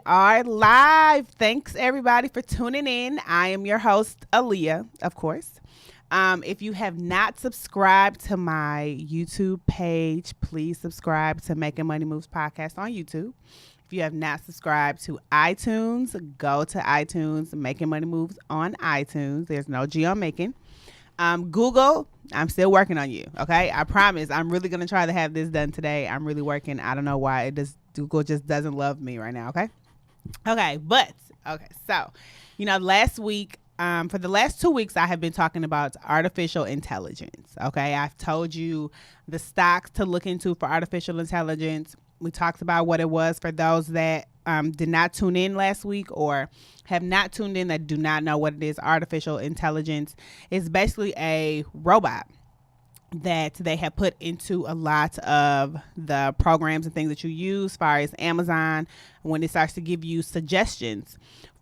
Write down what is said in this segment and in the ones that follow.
are live. Thanks everybody for tuning in. I am your host, Aaliyah, of course. If you have not subscribed to my YouTube page, please subscribe to Making Money Moves podcast on YouTube. If you have not subscribed to iTunes, go to iTunes, Making Money Moves on iTunes. There's no G on making. Google, I'm still working on you. Okay. I promise I'm really going to try to have this done today. I'm really working. I don't know why Google just doesn't love me right now. Okay. So, last week, for the last 2 weeks, I have been talking about artificial intelligence. Okay. I've told you the stocks to look into for artificial intelligence. We talked about what it was for those that did not tune in last week or have not tuned in that do not know what it is. Artificial intelligence is basically a robot that they have put into a lot of the programs and things that you use, as far as Amazon, when it starts to give you suggestions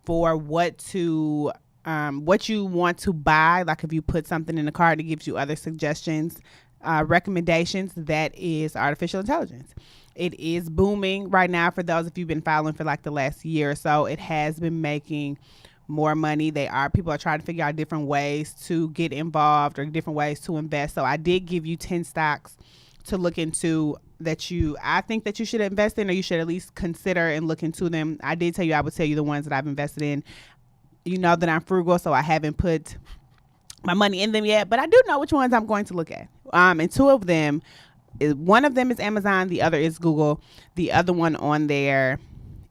for what you want to buy. Like if you put something in the cart, it gives you other suggestions, recommendations. That is artificial intelligence. It is booming right now. For those of you who've been following for like the last year or so, it has been making more money. People are trying to figure out different ways to get involved or different ways to invest. So I did give you 10 stocks to look into that I think that you should invest in, or you should at least consider and look into them. I did tell you I would tell you the ones that I've invested in. You know that I'm frugal, so I haven't put my money in them yet, but I do know which ones I'm going to look at. And two of them, one of them is Amazon, the other is Google. The other one on there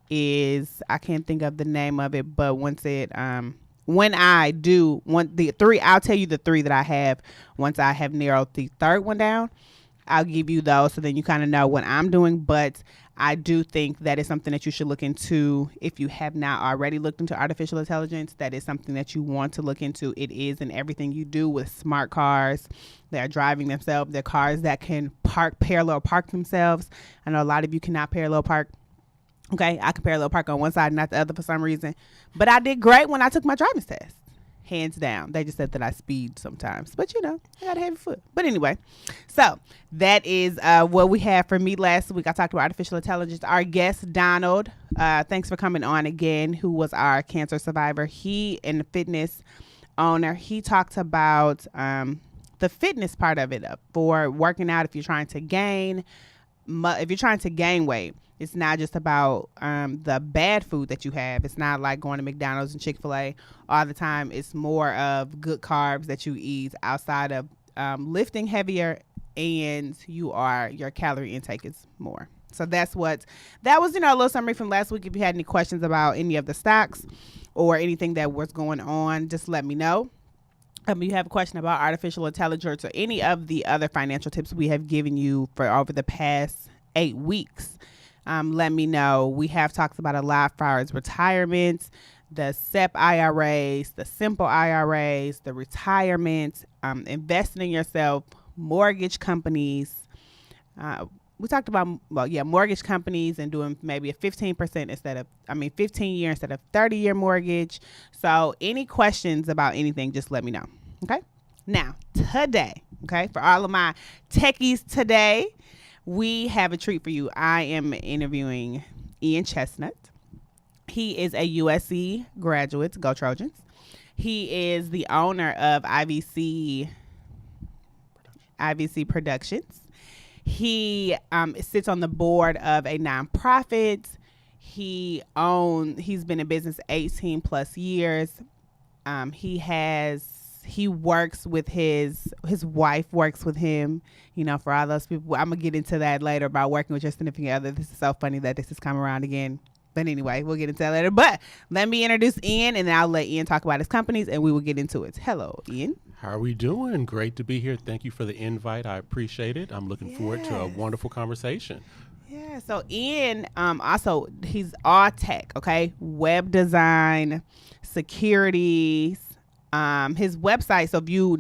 is, I can't think of the name of it, but when I do want the three, I'll tell you the three that I have. Once I have narrowed the third one down, I'll give you those, so then you kind of know what I'm doing. But I do think that is something that you should look into. If you have not already looked into artificial intelligence, that is something that you want to look into. It is in everything you do with smart cars. They're driving themselves. They're cars that can parallel park themselves. I know a lot of you cannot parallel park. Okay, I can parallel park on one side and not the other for some reason. But I did great when I took my driver's test. Hands down. They just said that I speed sometimes. But, I got a heavy foot. But anyway, so that is what we had for me last week. I talked about artificial intelligence. Our guest, Donald, thanks for coming on again, who was our cancer survivor. He and the fitness owner, he talked about the fitness part of it for working out. If you're trying to gain weight, it's not just about the bad food that you have. It's not like going to McDonald's and Chick-fil-A all the time. It's more of good carbs that you eat outside of lifting heavier, and your calorie intake is more. So that was, a little summary from last week. If you had any questions about any of the stocks or anything that was going on, just let me know. You have a question about artificial intelligence or any of the other financial tips we have given you for over the past 8 weeks, let me know. We have talked about a lot as far as retirements, the SEP IRAs, the simple IRAs, the retirement, investing in yourself, mortgage companies. We talked about, mortgage companies and doing maybe a 15% 15-year instead of 30-year mortgage. So any questions about anything, just let me know. Okay. Now, today, for all of my techies today, we have a treat for you. I am interviewing Ian Chestnut. He is a USC graduate. Go Trojans. He is the owner of IVC Productions. He sits on the board of a nonprofit. He's been in business 18 plus years. He works with his wife works with him, for all those people. I'm gonna get into that later about working with your significant other. This is so funny that this has come around again. But anyway, we'll get into that later. But let me introduce Ian, and then I'll let Ian talk about his companies, and we will get into it. Hello, Ian. How are we doing? Great to be here. Thank you for the invite. I appreciate it. I'm looking forward to a wonderful conversation. Yeah. So Ian, also he's all tech. Okay, web design, securities. His website. So if you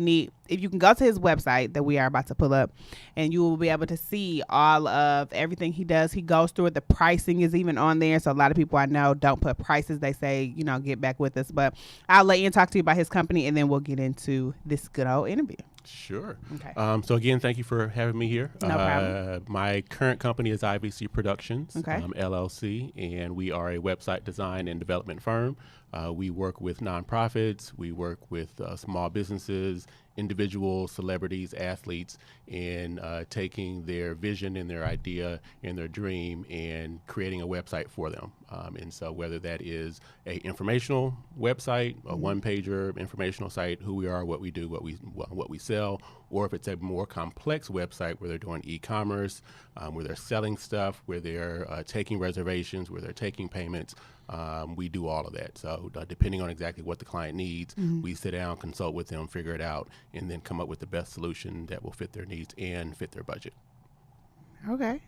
can go to his website that we are about to pull up, and you will be able to see all of everything he does. He goes through it. The pricing is even on there. So a lot of people I know don't put prices. They say, get back with us. But I'll let Ian talk to you about his company, and then we'll get into this good old interview. Sure. Okay. So again, thank you for having me here. No problem. My current company is IVC Productions, Okay. LLC, and we are a website design and development firm. We work with nonprofits, we work with small businesses, individuals, celebrities, athletes, in taking their vision and their idea and their dream and creating a website for them. And so whether that is a informational website, a one-pager informational site, who we are, what we do, what we sell, or if it's a more complex website where they're doing e-commerce, where they're selling stuff, where they're taking reservations, where they're taking payments, we do all of that. So depending on exactly what the client needs, we sit down, consult with them, figure it out, and then come up with the best solution that will fit their needs and fit their budget. Okay.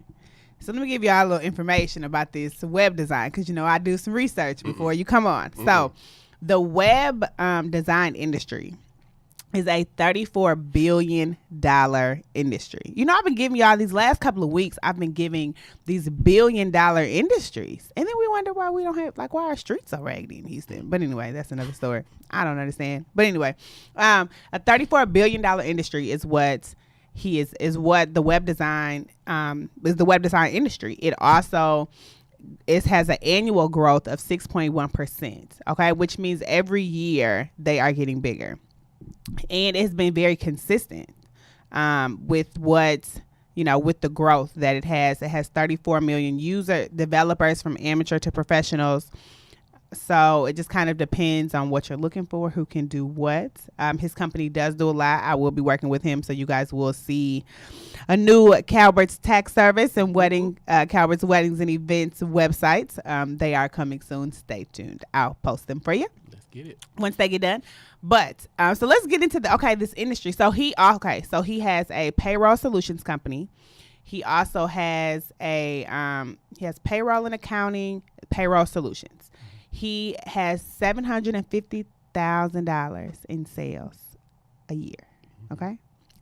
So let me give y'all a little information about this web design, because, I do some research before you come on. So the web design industry is a $34 billion industry. I've been giving y'all these last couple of weeks, I've been giving these $1 billion industries. And then we wonder why we don't have, why our streets are raggedy in Houston. But anyway, that's another story. I don't understand. But anyway, a $34 billion industry is what is what the web design is the web design industry. It also has an annual growth of 6.1%. Okay, which means every year they are getting bigger, and it's been very consistent with what with the growth that it has. It has 34 million user developers from amateur to professionals. So it just kind of depends on what you're looking for, who can do what. His company does do a lot. I will be working with him, so you guys will see a new Calbert's tax service and Calbert's weddings and events websites. They are coming soon. Stay tuned. I'll post them for you. Let's get it. Once they get done. But so let's get into this industry. So he has a payroll solutions company. He also has he has payroll and accounting, payroll solutions. He has $750,000 in sales a year. Okay,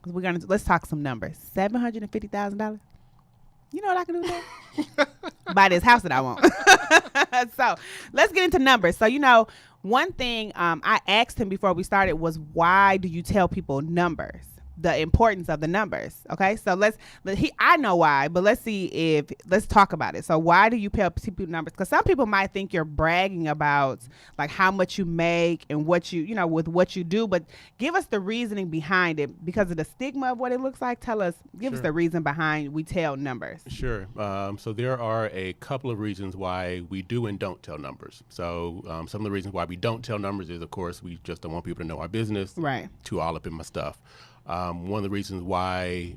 let's talk some numbers. $750,000. You know what I can do with that? Buy this house that I want. So let's get into numbers. So one thing I asked him before we started was, why do you tell people numbers? The importance of the numbers. Okay, so I know why, but let's talk about it. So why do you tell people numbers? Because some people might think you're bragging about how much you make and what with what you do, but give us the reasoning behind it, because of the stigma of what it looks like. Give us the reason behind we tell numbers. Sure. So there are a couple of reasons why we do and don't tell numbers. So some of the reasons why we don't tell numbers is, of course, we just don't want people to know our business. Right. Too all up in my stuff. One of the reasons why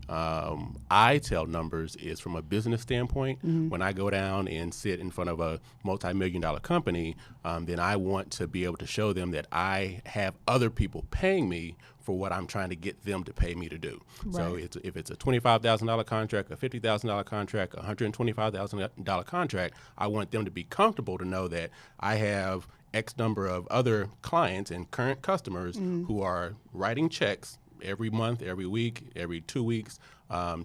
I tell numbers is from a business standpoint. When I go down and sit in front of a multi-million-dollar company, then I want to be able to show them that I have other people paying me for what I'm trying to get them to pay me to do. Right. So if it's a $25,000 contract, a $50,000 contract, a $125,000 contract, I want them to be comfortable to know that I have X number of other clients and current customers who are writing checks every month, every week, every 2 weeks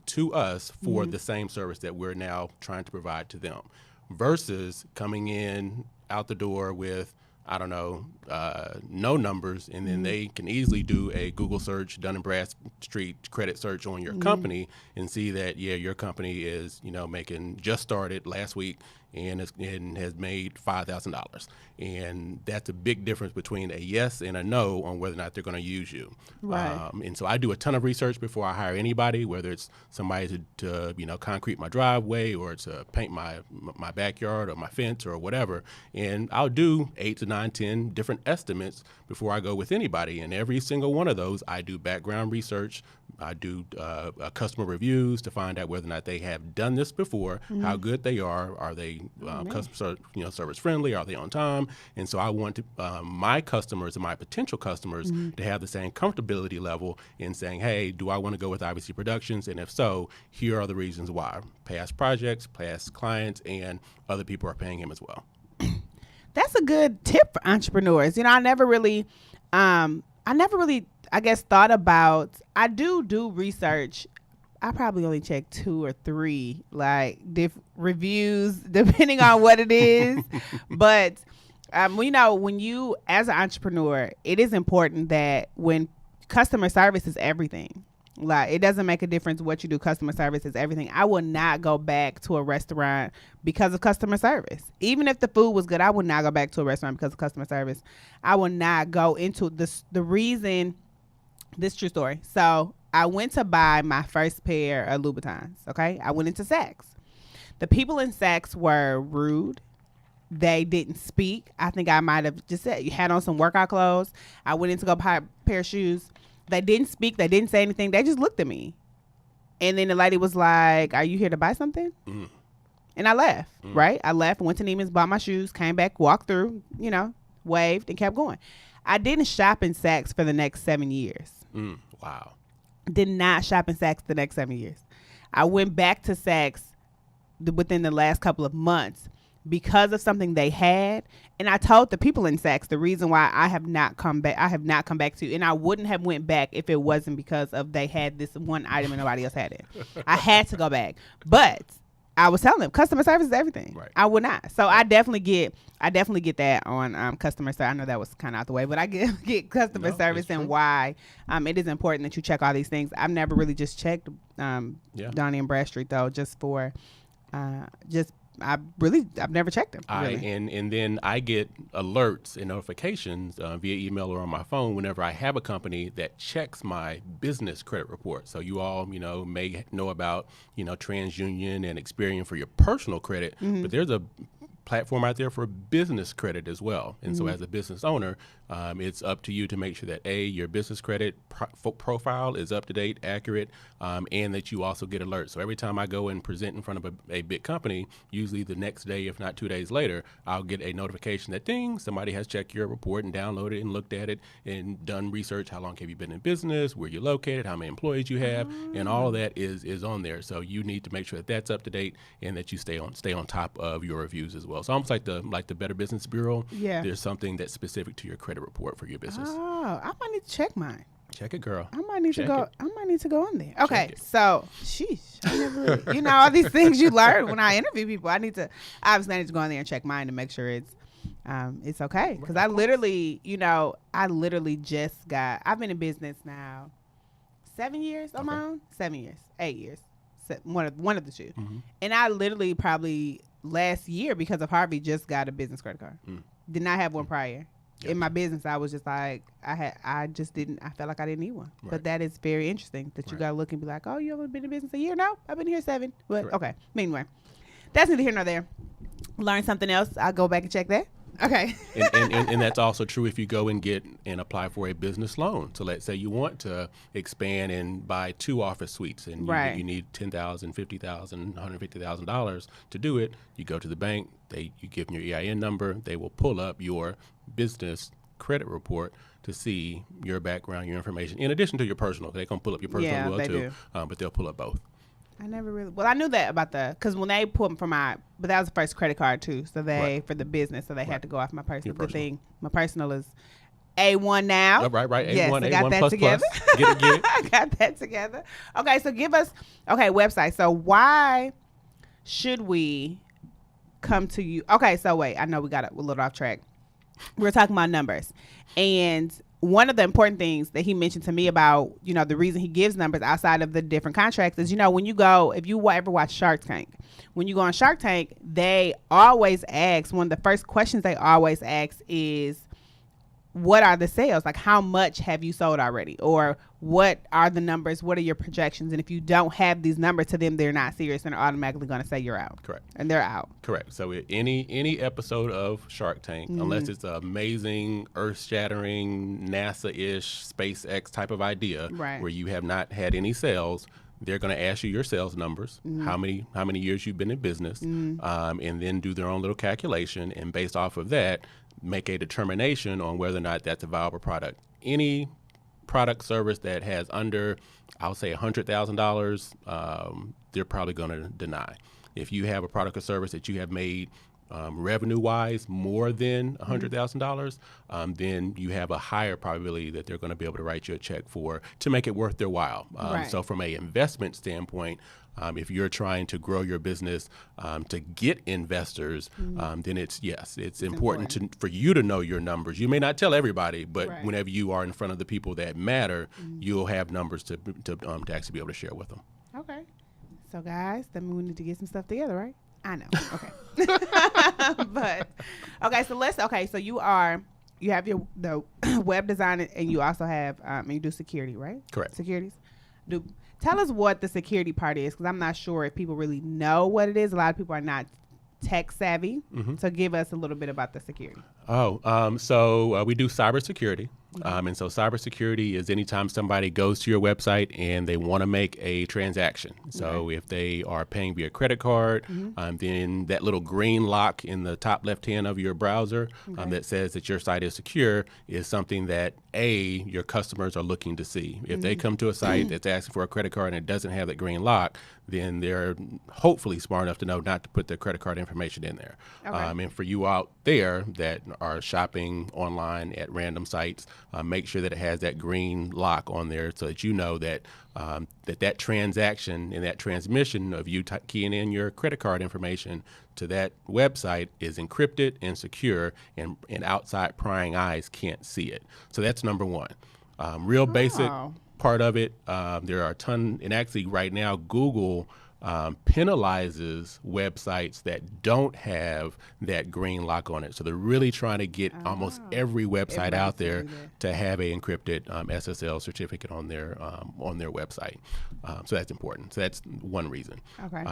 to us for the same service that we're now trying to provide to them, versus coming in out the door with, no numbers, and then they can easily do a Google search, Dun & Bradstreet credit search on your company and see that, your company is, just started last week and has made $5,000. And that's a big difference between a yes and a no on whether or not they're going to use you. Right. And so I do a ton of research before I hire anybody, whether it's somebody to concrete my driveway or to paint my backyard or my fence or whatever. And I'll do 8 to 9, 10 different estimates before I go with anybody. And every single one of those, I do background research. I do customer reviews to find out whether or not they have done this before, how good they are they customer service friendly, are they on time? And so I want my customers and my potential customers to have the same comfortability level in saying, hey, do I want to go with IVC Productions? And if so, here are the reasons why. Past projects, past clients, and other people are paying him as well. That's a good tip for entrepreneurs. I never really I guess thought about, I do research. I probably only check 2 or 3 reviews depending on what it is. But when you, as an entrepreneur, it is important that when customer service is everything. Like, it doesn't make a difference what you do. Customer service is everything. I will not go back to a restaurant because of customer service. Even if the food was good, I would not go back to a restaurant because of customer service. I will not go into this. The reason, this true story. So I went to buy my first pair of Louboutins. Okay. I went into Saks. The people in Saks were rude. They didn't speak. I think I might have just said, you had on some workout clothes. I went in to go buy a pair of shoes. They didn't speak. They didn't say anything. They just looked at me. And then the lady was like, are you here to buy something? Mm. And I left, right? I left, went to Neiman's, bought my shoes, came back, walked through, waved, and kept going. I didn't shop in Saks for the next 7 years. Wow. Did not shop in Saks the next 7 years. I went back to Saks within the last couple of months because of something they had. And I told the people in Saks the reason why I have not come back to, and I wouldn't have went back if it wasn't because of they had this one item and nobody else had it. I had to go back. But I was telling them customer service is everything. Right. I would not. So I definitely get that on customer service. I know that was kind of out the way, but I get customer service and why it is important that you check all these things. I've never really just checked Donnie and Bradstreet though, just for I've never checked them. Really. And then I get alerts and notifications via email or on my phone whenever I have a company that checks my business credit report. So you all, may know about, TransUnion and Experian for your personal credit, but there's a platform out there for business credit as well. And so as a business owner, it's up to you to make sure that your business credit profile is up to date, accurate, and that you also get alerts. So every time I go and present in front of a big company, usually the next day, if not 2 days later, I'll get a notification that somebody has checked your report and downloaded and looked at it and done research. How long have you been in business? Where you're located? How many employees you have? And all of that is on there. So you need to make sure that that's up to date and that you stay on top of your reviews as well. So almost like the Better Business Bureau. Yeah. There's something that's specific to your credit report for your business. Oh, I might need to check mine. Check it, girl. I might need to go on there. Okay, so sheesh, I never, all these things you learn when I interview people. I need to go on there and check mine to make sure it's okay. Because I literally just got. I've been in business now 7 years on my own. 7 years, 8 years, one of the two. And I literally probably last year because of Harvey just got a business credit card. Did not have one prior. Yep. In my business, I was just like, I felt like I didn't need one. Right. But that is very interesting that you got to look and be like, oh, you haven't been in business a year? No, I've been here 7. But okay. Anyway, that's neither here nor there. Learn something else. I'll go back and check that. Okay. and that's also true if you go and get and apply for a business loan. So let's say you want to expand and buy 2 office suites and you need $10,000, $50,000, $150,000 to do it. You go to the bank, you give them your EIN number, they will pull up your business credit report to see your background, your information, in addition to your personal. They're going to pull up your personal as well too, but they'll pull up both. I never really. Well, I knew that about because when they put for but that was the first credit card too. So for the business, so they had to go off my personal. Good thing my personal is A1 now. Oh, right. A1, yes, I got A1 that plus together. Plus. Get it. I got that together. Okay, so give us website. So why should we come to you? Okay, so wait, I know we got a little off track. We're talking about numbers, and one of the important things that he mentioned to me about, the reason he gives numbers outside of the different contracts is, when you go, if you ever watch Shark Tank, when you go on Shark Tank, they always ask, one of the first questions they always ask is, what are the sales? Like, how much have you sold already? Or what are the numbers? What are your projections? And if you don't have these numbers to them, they're not serious and are automatically going to say you're out. Correct. And they're out. Correct. So any episode of Shark Tank, unless it's an amazing, earth-shattering, NASA-ish, SpaceX type of idea, where you have not had any sales, they're going to ask you your sales numbers, how many years you've been in business, and then do their own little calculation. And based off of that, make a determination on whether or not that's a viable product. Any product service that has under, I'll say $100,000, they're probably going to deny. If you have a product or service that you have made revenue-wise more than $100,000, then you have a higher probability that they're going to be able to write you a check to make it worth their while. So from an investment standpoint, If you're trying to grow your business to get investors, then it's important for you to know your numbers. You may not tell everybody, but whenever you are in front of the people that matter, you'll have numbers to actually be able to share with them. Okay. So guys, that means we need to get some stuff together, right? I know. Okay. So you have the web design, and you also have and you do security, right? Correct. Securities. Tell us what the security part is, because I'm not sure if people really know what it is. A lot of people are not tech savvy. So give us a little bit about the security. So we do cybersecurity. And so cybersecurity is anytime somebody goes to your website and they want to make a transaction. So if they are paying via credit card, then that little green lock in the top left hand of your browser that says that your site is secure is something that your customers are looking to see. If they come to a site that's asking for a credit card and it doesn't have that green lock, then they're hopefully smart enough to know not to put their credit card information in there. And for you out there that are shopping online at random sites, make sure that it has that green lock on there so that you know that that transaction and that transmission of you keying in your credit card information to that website is encrypted and secure, and outside prying eyes can't see it. So that's number one. Real basic part of it. There are a ton, and actually right now Google penalizes websites that don't have that green lock on it. So they're really trying to get almost every website out there to have a encrypted SSL certificate on their website. So that's important. So that's one reason. Okay.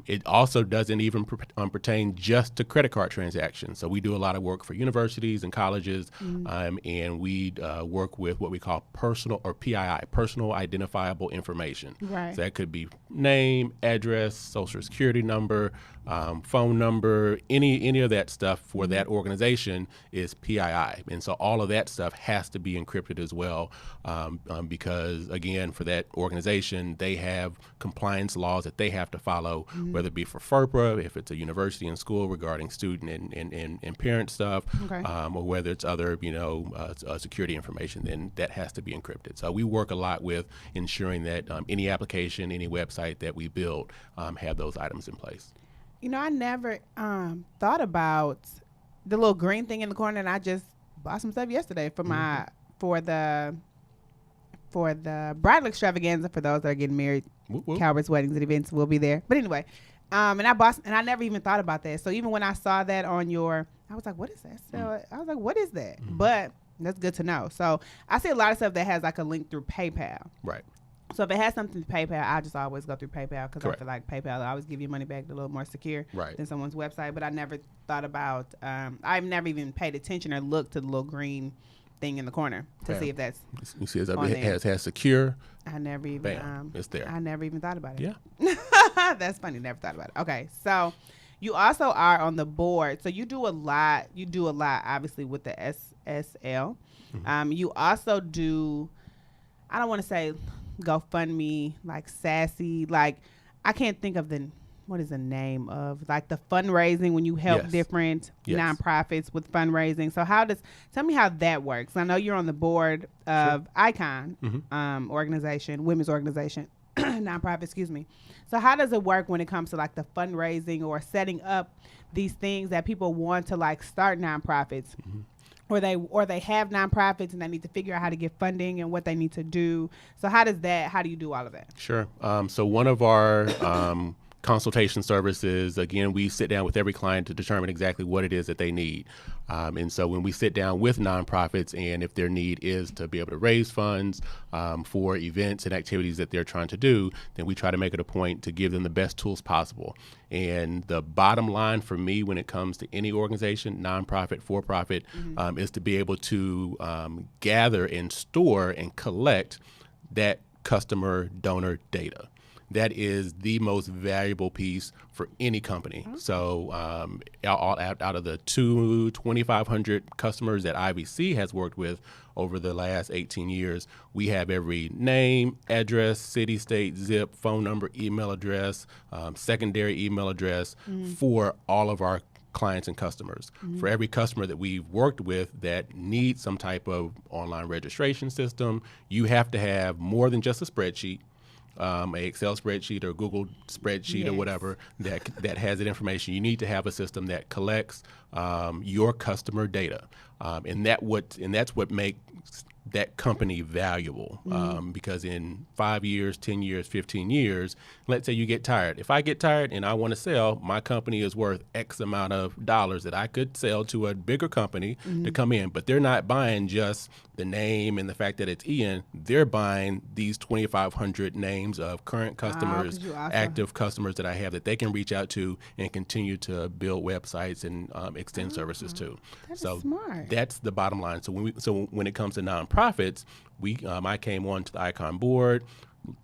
It also doesn't even pertain just to credit card transactions. So we do a lot of work for universities and colleges, and we work with what we call personal, or PII, personal identifiable information. Right. So that could be name, address, social security number, phone number, any of that stuff for that organization is PII. And so all of that stuff has to be encrypted as well, because again, for that organization, they have compliance laws that they have to follow, whether it be for FERPA, if it's a university and school regarding student and parent stuff, or whether it's other, security information, then that has to be encrypted. So we work a lot with ensuring that any application, any website that we build have those items in place. I never thought about the little green thing in the corner, and I just bought some stuff yesterday for my for the bridal extravaganza for those that are getting married. Cowboys, weddings, and events will be there. But anyway, and I never even thought about that. So even when I saw that on I was like, what is that? So I was like, what is that? But that's good to know. So I see a lot of stuff that has like a link through PayPal. Right. So if it has something to PayPal, I just always go through PayPal, because I feel like PayPal always give you money back a little more secure than someone's website. But I never thought about, I've never even paid attention or looked to the little green thing in the corner to see if that's you see it has secure. I never even bam, it's there. I never even thought about it. Yeah. That's funny. Never thought about it. Okay, so you also are on the board. So you do a lot obviously with the SSL. You also do, I don't want to say GoFundMe, like Sassy, like I can't think of what is the name of, like the fundraising when you help different nonprofits with fundraising. So tell me how that works. I know you're on the board of Icon organization, women's organization, nonprofit, excuse me. So how does it work when it comes to like the fundraising or setting up these things that people want to like start nonprofits? Or they have nonprofits and they need to figure out how to get funding and what they need to do. So how do you do all of that? Sure. So one of our consultation services, again, we sit down with every client to determine exactly what it is that they need. And so when we sit down with nonprofits, and if their need is to be able to raise funds for events and activities that they're trying to do, then we try to make it a point to give them the best tools possible. And the bottom line for me when it comes to any organization, nonprofit, for-profit, is to be able to gather and store and collect that customer donor data. That is the most valuable piece for any company. So out of the 2,500 customers that IVC has worked with over the last 18 years, we have every name, address, city, state, zip, phone number, email address, secondary email address for all of our clients and customers. For every customer that we've worked with that needs some type of online registration system, you have to have more than just a spreadsheet. a Excel spreadsheet or Google spreadsheet or whatever that has that information. You need to have a system that collects your customer data, and that's what makes that company valuable. Because in 5 years, 10 years, 15 years, let's say you get tired. If I get tired and I want to sell, my company is worth X amount of dollars that I could sell to a bigger company to come in. But they're not buying just the name and the fact that it's Ian. They're buying these 2,500 names of current customers, active customers that I have that they can reach out to and continue to build websites and extend services to. That so is smart. That's the bottom line. So when it comes to nonprofits, I came on to the Icon board,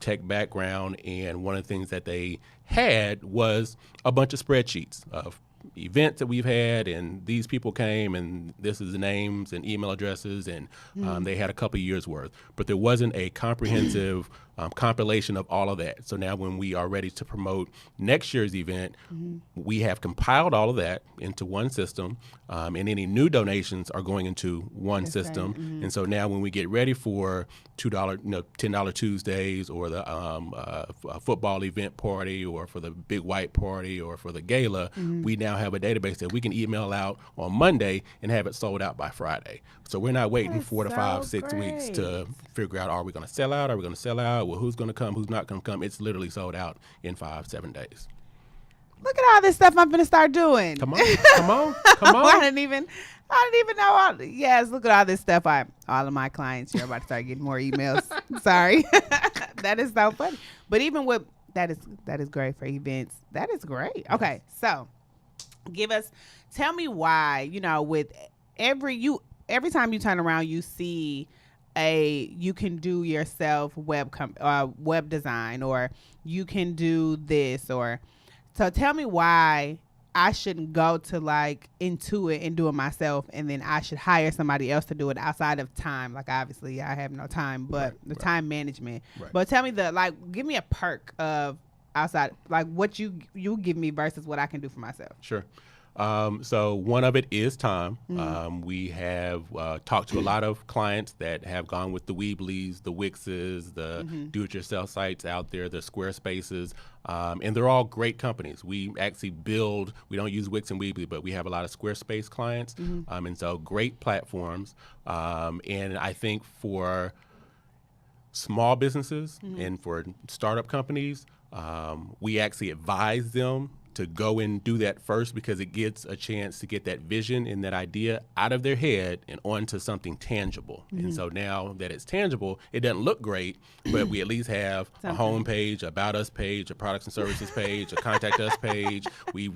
tech background, and one of the things that they had was a bunch of spreadsheets of events that we've had, and these people came, and this is the names and email addresses, and they had a couple of years worth. But there wasn't a comprehensive compilation of all of that. So now when we are ready to promote next year's event, we have compiled all of that into one system, and any new donations are going into one system. Right. And so now when we get ready for $2, $10 Tuesdays, or the football event party, or for the big white party, or for the gala, we now have a database that we can email out on Monday and have it sold out by Friday. So we're not waiting 4 to 5, 6 weeks to figure out, are we going to sell out? Are we going to sell out? Well, who's going to come? Who's not going to come? It's literally sold out in 5-7 days. Look at all this stuff I'm gonna start doing. Come on. I didn't even know. Yes, look at all this stuff. All of my clients, you're about to start getting more emails. Sorry, that is so funny. But even with that is great for events. That is great. Okay, so tell me why. With every time you turn around, you see you can do yourself web design, or you can do this, or so tell me why I shouldn't go to Intuit and do it myself, and then I should hire somebody else to do it outside of time. Obviously I have no time, but time management. Right. But tell me give me a perk of outside, what you give me versus what I can do for myself. Sure. So one of it is time. We have talked to a lot of clients that have gone with the Weebly's, the Wix's, the do-it-yourself sites out there, the Squarespaces, and they're all great companies. We actually we don't use Wix and Weebly, but we have a lot of Squarespace clients, and so great platforms. And I think for small businesses and for startup companies, we actually advise them to go and do that first, because it gets a chance to get that vision and that idea out of their head and onto something tangible. And so now that it's tangible, it doesn't look great, but we at least have a home page, about us page, a products and services page, a contact us page. We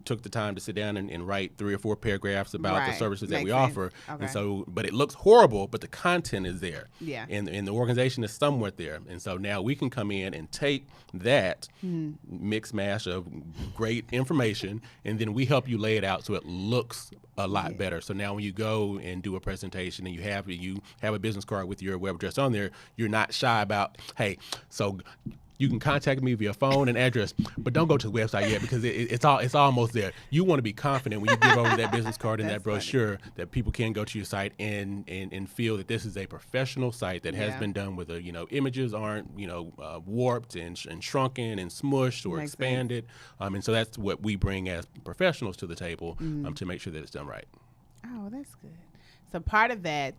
took the time to sit down and write 3 or 4 paragraphs about the services that we offer. Okay. And so, but it looks horrible, but the content is there. Yeah. And the organization is somewhat there. And so now we can come in and take that mix mash of great information, and then we help you lay it out so it looks a lot better. So now when you go and do a presentation and you have a business card with your web address on there, you're not shy about, hey, so you can contact me via phone and address, but don't go to the website yet, because it's almost there. You want to be confident when you give over that business card and that brochure that people can go to your site and feel that this is a professional site that has been done with images aren't warped and shrunken and smushed or expanded. And so that's what we bring as professionals to the table to make sure that it's done right. Oh, that's good. So part of that,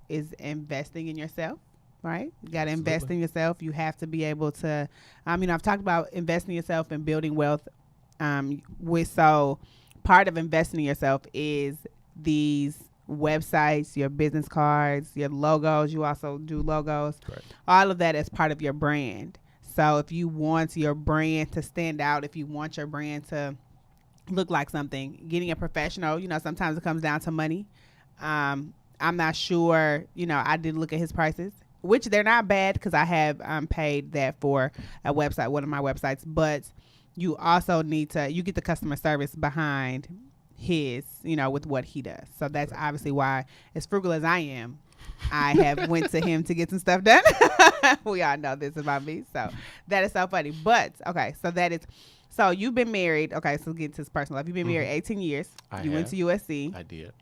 is investing in yourself. Right? You got to invest in yourself. You have to be able to, I've talked about investing in yourself and building wealth. So part of investing in yourself is these websites, your business cards, your logos. You also do logos. Correct. All of that is part of your brand. So if you want your brand to stand out, if you want your brand to look like something, getting a professional, sometimes it comes down to money. I'm not sure, I did look at his prices, which they're not bad, because I have paid that for a website, one of my websites. But you also need you get the customer service behind his, with what he does. So that's obviously why, as frugal as I am, I have went to him to get some stuff done. We all know this about me. So that is so funny. But, okay, so you've been married. Okay, so get into this personal life. You've been married 18 years. You went to USC. I did.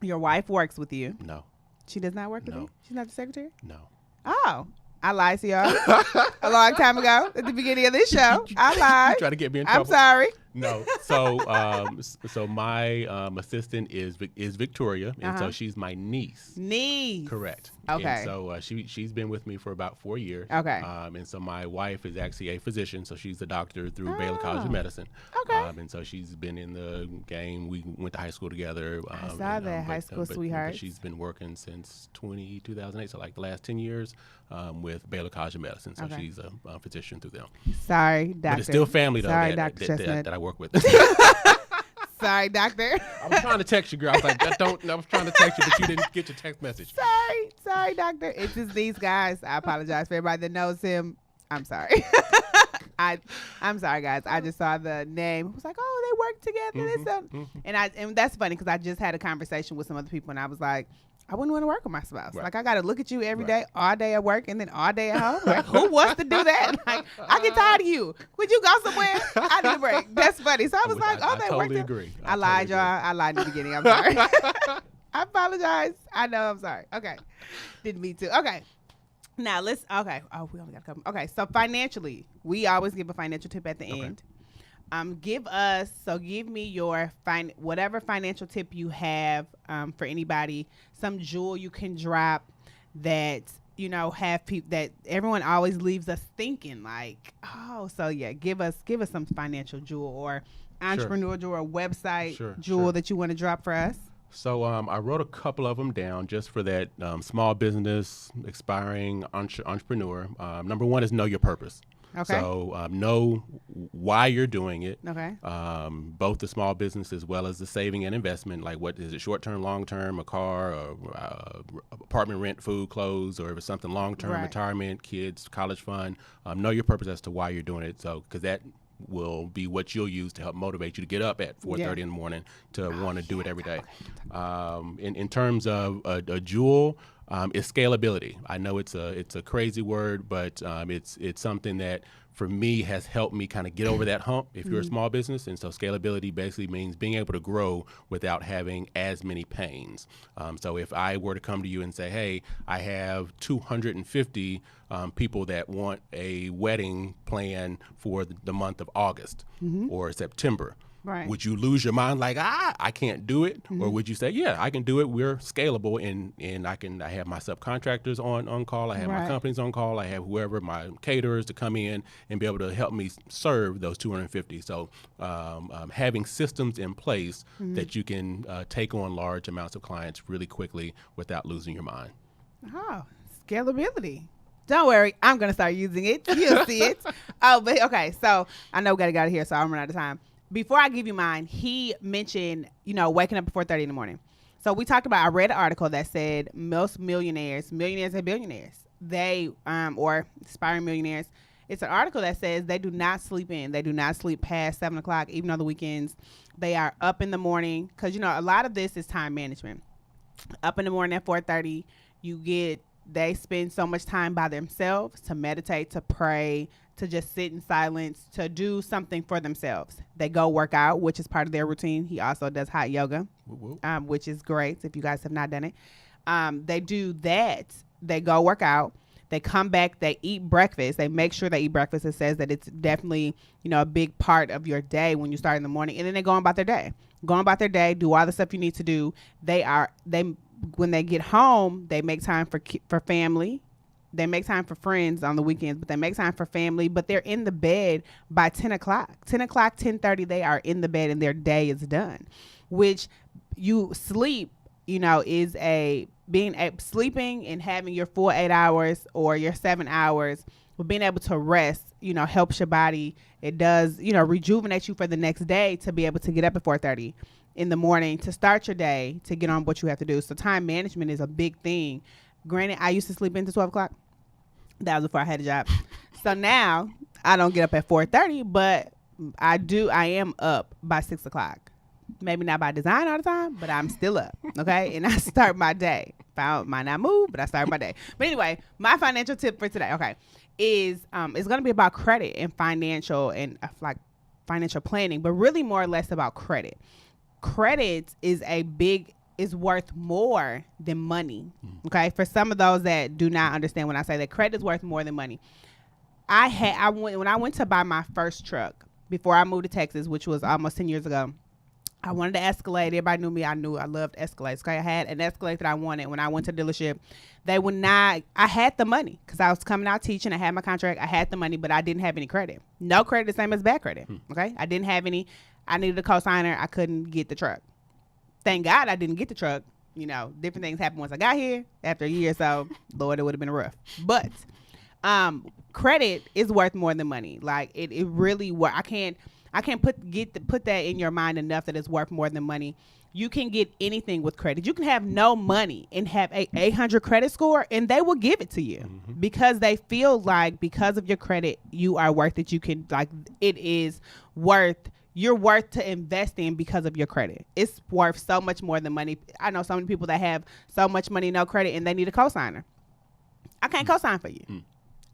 Your wife works with you. No. She does not work with you? She's not the secretary? No. Oh, I lied to y'all a long time ago at the beginning of this show. I lied. You try to get me in trouble. I'm sorry. No. So my assistant is Victoria, and so she's my niece. Niece. Correct. Okay. And so she's been with me for about 4 years. Okay. And so my wife is actually a physician, so she's a doctor through Baylor College of Medicine. Okay. And so she's been in the game. We went to high school together. I saw that, high school sweetheart. She's been working since 2008, so like the last 10 years with Baylor College of Medicine. So she's a physician through them. Sorry, doctor. But it's still family, though, Sorry, that, Dr. that, Chestnut. that I work with. Sorry, doctor. I was trying to text you, girl. I was like, I was trying to text you, but you didn't get your text message. Sorry, doctor. It's just these guys. I apologize for everybody that knows him. I'm sorry. I'm sorry, guys. I just saw the name. I was like, oh, they work together. And that's funny because I just had a conversation with some other people, and I was like, I wouldn't want to work with my spouse. Right. Like, I got to look at you every day, all day at work, and then all day at home. Like, who wants to do that? Like, I get tired of you. Would you go somewhere? I need a break. That's funny. So I was like, oh, they work. Totally agree. I lied, y'all. I lied in the beginning. I'm sorry. I apologize. I know. I'm sorry. Okay. Didn't mean to. Okay. Now let's. Okay. Oh, we only got a couple. Okay. So financially, we always give a financial tip at the end. Give me your whatever financial tip you have for anybody, some jewel you can drop that, have people that everyone always leaves us thinking like, oh, so yeah, give us some financial jewel or entrepreneur jewel or website jewel that you want to drop for us. So I wrote a couple of them down just for that small business, aspiring entrepreneur. Number one is know your purpose. Okay. So know why you're doing it. Okay. Both the small business as well as the saving and investment. Like, what is it? Short term, long term, a car, apartment rent, food, clothes, or if it's something long term, retirement, kids, college fund. Know your purpose as to why you're doing it. So because that will be what you'll use to help motivate you to get up at 4:30 in the morning to want to do it every day. In terms of a jewel. Is scalability. I know it's a crazy word, but it's something that for me has helped me kind of get over that hump if you're a small business. And so scalability basically means being able to grow without having as many pains. So if I were to come to you and say, hey, I have 250 people that want a wedding plan for the month of August or September. Right. Would you lose your mind like, I can't do it? Or would you say, yeah, I can do it. We're scalable and I have my subcontractors on call. I have my companies on call. I have whoever, my caterers to come in and be able to help me serve those 250. So having systems in place that you can take on large amounts of clients really quickly without losing your mind. Oh, scalability. Don't worry. I'm going to start using it. You'll see it. Oh, but okay. So I know we got to get out of here, so I'm running out of time. Before I give you mine, he mentioned, waking up at 4:30 in the morning. So we talked about, I read an article that said most millionaires and billionaires, they, or aspiring millionaires, it's an article that says they do not sleep in. They do not sleep past 7 o'clock, even on the weekends. They are up in the morning because, a lot of this is time management. Up in the morning at 4:30, they spend so much time by themselves to meditate, to pray, to just sit in silence, to do something for themselves. They go work out, which is part of their routine. He also does hot yoga, which is great if you guys have not done it. They do that. They go work out. They come back. They eat breakfast. They make sure they eat breakfast. It says that it's definitely, a big part of your day when you start in the morning. And then they go on about their day. Do all the stuff you need to do. When they get home, they make time for family. They make time for friends on the weekends, but they make time for family. But they're in the bed by 10 o'clock. 10 o'clock, 10:30, they are in the bed and their day is done. Which you sleep, is sleeping and having your full 8 hours or your 7 hours, but being able to rest, helps your body. It does, rejuvenate you for the next day to be able to get up at 4:30 in the morning to start your day, to get on what you have to do. So time management is a big thing. Granted, I used to sleep into 12 o'clock. That was before I had a job. So now I don't get up at 4:30, but I am up by 6 o'clock. Maybe not by design all the time, but I'm still up. Okay. And I start my day. I might not move, but I start my day. But anyway, my financial tip for today, is it's going to be about credit and financial financial planning, but really more or less about credit. Credit is a big is worth more than money. Okay, for some of those that do not understand when I say that credit is worth more than money. When I went to buy my first truck before I moved to Texas, which was almost 10 years ago. I wanted an Escalade. Everybody knew me. I loved Escalades. Okay, I had an Escalade that I wanted. When I went to the dealership, they would not. I had the money because I was coming out teaching. I had my contract. I had the money, but I didn't have any credit. No credit, the same as bad credit. Okay, I didn't have any. I needed a cosigner. I couldn't get the truck. Thank God I didn't get the truck. You know, different things happened once I got here. After a year or so, Lord, it would have been rough. But credit is worth more than money. Like it really works. I can't put that in your mind enough that it's worth more than money. You can get anything with credit. You can have no money and have a 800 credit score, and they will give it to you because they feel like because of your credit, you are worth it. You can you're worth to invest in because of your credit. It's worth so much more than money. I know so many people that have so much money, no credit, and they need a cosigner. I can't cosign for you.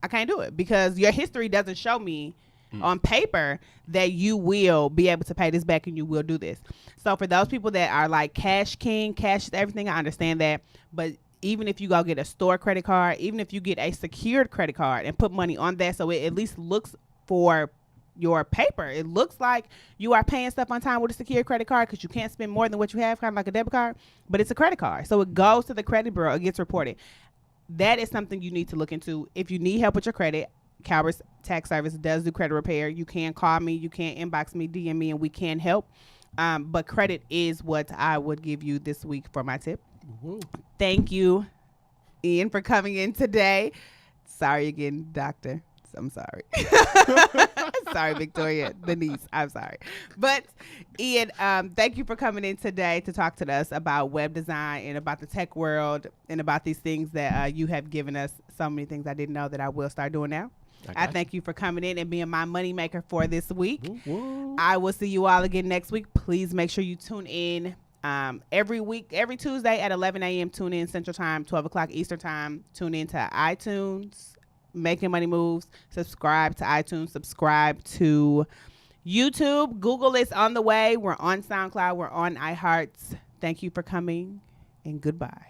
I can't do it because your history doesn't show me on paper that you will be able to pay this back and you will do this. So for those people that are like cash king, cash is everything, I understand that. But even if you go get a store credit card, even if you get a secured credit card and put money on that so it at least looks for your paper, it looks like you are paying stuff on time with a secured credit card because you can't spend more than what you have, kind of like a debit card, but it's a credit card. So it goes to the credit bureau, it gets reported. That is something you need to look into. If you need help with your credit, Calvert's Tax Service does do credit repair. You can call me, you can inbox me, DM me, and we can help. But credit is what I would give you this week for my tip. Woo. Thank you, Ian, for coming in today. Sorry again, doctor. I'm sorry. Sorry, Victoria, the niece. I'm sorry. But Ian, thank you for coming in today to talk to us about web design and about the tech world and about these things that you have given us. So many things I didn't know that I will start doing now. I thank you for coming in and being my money maker for this week. Woo. I will see you all again next week. Please make sure you tune in every week, every Tuesday at 11 a.m. Tune in Central Time, 12 o'clock Eastern Time. Tune in to iTunes, Making Money Moves. Subscribe to iTunes. Subscribe to YouTube. Google is on the way. We're on SoundCloud. We're on iHearts. Thank you for coming, and goodbye.